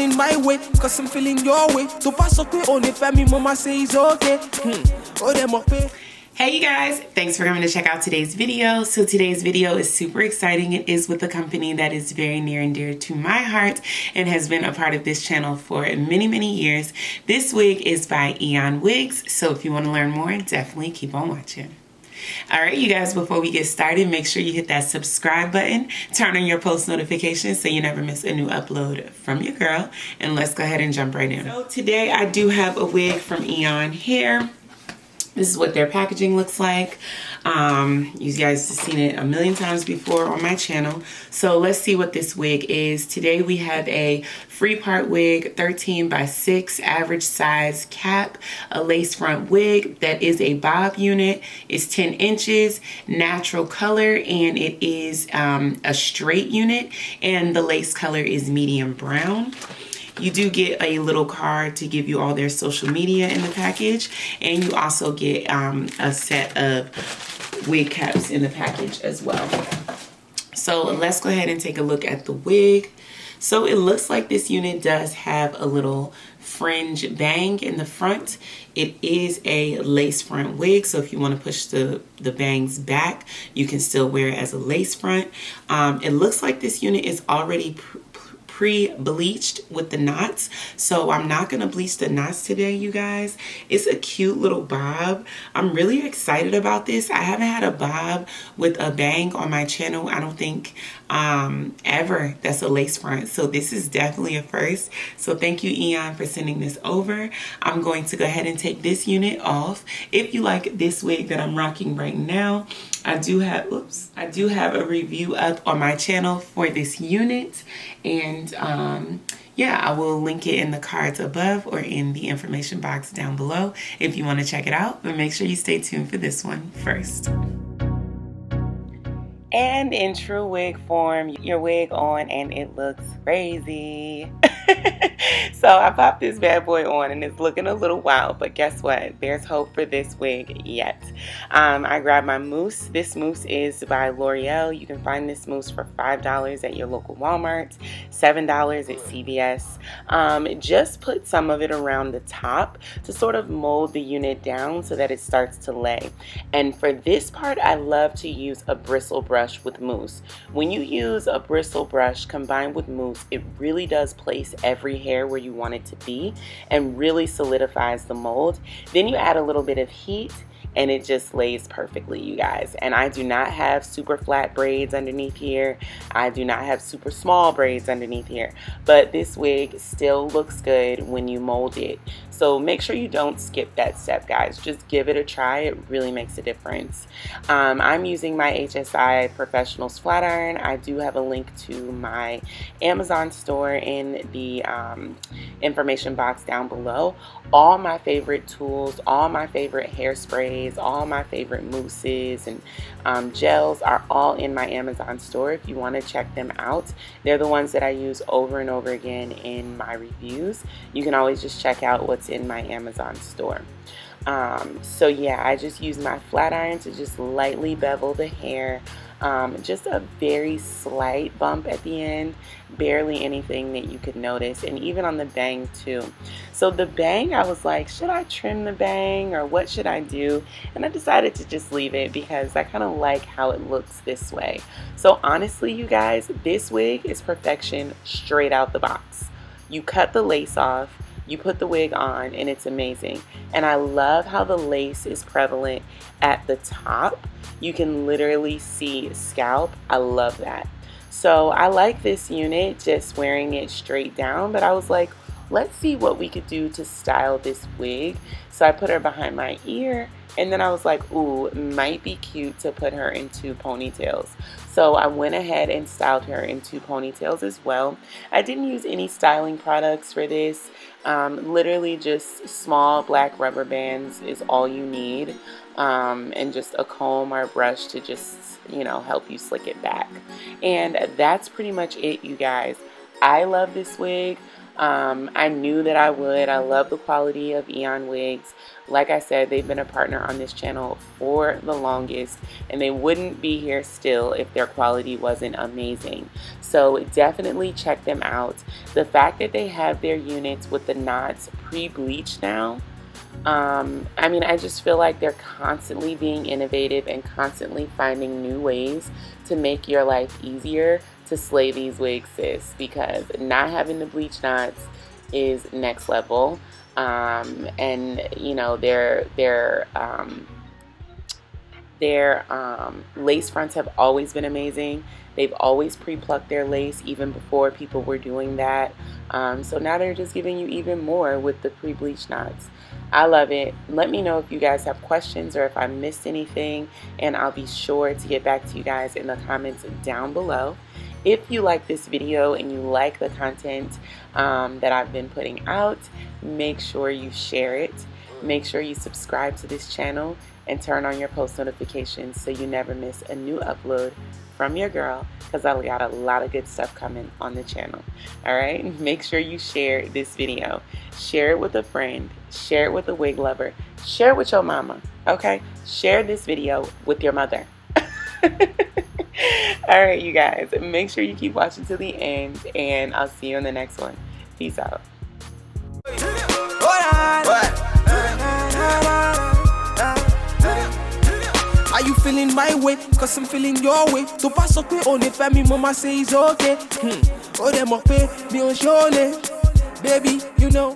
feeling my way, cause I'm feeling your way. So pass up on the family, mama say it's okay. Oh, them up. Hey you guys, thanks for coming to check out today's video. So today's video is super exciting. It is with a company that is very near and dear to my heart and has been a part of this channel for many years. This wig is by Eayon Wigs, so if you want to learn more, definitely keep on watching. Alright you guys, before we get started, make sure you hit that subscribe button, turn on your post notifications so you never miss a new upload from your girl, and let's go ahead and jump right in. So today I do have a wig from Eayon here. This is what their packaging looks like. You guys have seen it a million times before on my channel. So let's see what this wig is. Today we have a free part wig, 13 by 6 average size cap, a lace front wig that is a bob unit. It's 10 inches, natural color, and it is a straight unit, and the lace color is medium brown. You do get a little card to give you all their social media in the package, and you also get a set of wig caps in the package as well. So let's go ahead and take a look at the wig. So it looks like this unit does have a little fringe bang in the front. It is a lace front wig, so if you want to push the bangs back, you can still wear it as a lace front. It looks like this unit is already pre-bleached with the knots, so I'm not gonna bleach the knots today, you guys. It's a cute little bob. I'm really excited about this. I haven't had a bob with a bang on my channel, I don't think ever, that's a lace front, so this is definitely a first. So thank you Eayon for sending this over. I'm going to go ahead and take this unit off. If you like this wig that I'm rocking right now, I do have a review up on my channel for this unit, and yeah, I will link it in the cards above or in the information box down below if you want to check it out, but make sure you stay tuned for this one first. And in true wig form, your wig on and it looks crazy. So I popped this bad boy on and it's looking a little wild, but guess what? There's hope for this wig yet. I grabbed my mousse. This mousse is by L'Oreal. You can find this mousse for $5 at your local Walmart, $7 at CVS. Just put some of it around the top to sort of mold the unit down so that it starts to lay. And for this part, I love to use a bristle brush with mousse. When you use a bristle brush combined with mousse, it really does place every hair where you want it to be and really solidifies the mold. Then you add a little bit of heat and it just lays perfectly, you guys. And I do not have super flat braids underneath here. I do not have super small braids underneath here, but this wig still looks good when you mold it. So make sure you don't skip that step, guys. Just give it a try. It really makes a difference. I'm using my HSI Professionals Flat Iron. I do have a link to my Amazon store in the information box down below. All my favorite tools, all my favorite hairsprays, all my favorite mousses and gels are all in my Amazon store if you want to check them out. They're the ones that I use over and over again in my reviews. You can always just check out what's in my Amazon store. So yeah, I just use my flat iron to just lightly bevel the hair. Just a very slight bump at the end, barely anything that you could notice, and even on the bang too. So the bang, I was like, should I trim the bang or what should I do? And I decided to just leave it because I kind of like how it looks this way. So honestly, you guys, this wig is perfection straight out the box. You cut the lace off, you put the wig on, and it's amazing. And I love how the lace is prevalent at the top. You can literally see scalp. I love that. So I like this unit, just wearing it straight down, but I was like, let's see what we could do to style this wig. So I put her behind my ear, and then I was like, ooh, it might be cute to put her in 2 ponytails. So I went ahead and styled her in 2 ponytails as well. I didn't use any styling products for this. Literally just small black rubber bands is all you need, and just a comb or a brush to just, you know, help you slick it back. And that's pretty much it, you guys. I love this wig. I knew that I would. I love the quality of Eayon wigs. Like I said, they've been a partner on this channel for the longest, and they wouldn't be here still if their quality wasn't amazing. So definitely check them out. The fact that they have their units with the knots pre-bleached now, I mean, I just feel like they're constantly being innovative and constantly finding new ways to make your life easier to slay these wigs, sis, because not having the bleach knots is next level. And you know, their lace fronts have always been amazing. They've always pre-plucked their lace even before people were doing that. So now they're just giving you even more with the pre-bleach knots. I love it. Let me know if you guys have questions or if I missed anything, and I'll be sure to get back to you guys in the comments down below. If you like this video and you like the content that I've been putting out, make sure you share it. Make sure you subscribe to this channel and turn on your post notifications so you never miss a new upload from your girl, because I got a lot of good stuff coming on the channel. All right, make sure you share this video. Share it with a friend, share it with a wig lover, share it with your mama. Okay, share this video with your mother. All right, you guys, make sure you keep watching to the end, and I'll see you in the next one. Peace out. Are you feeling my way? Cause I'm feeling your way. So pass up on the family, mama say it's okay. Oh, them up, me on show, baby, you know.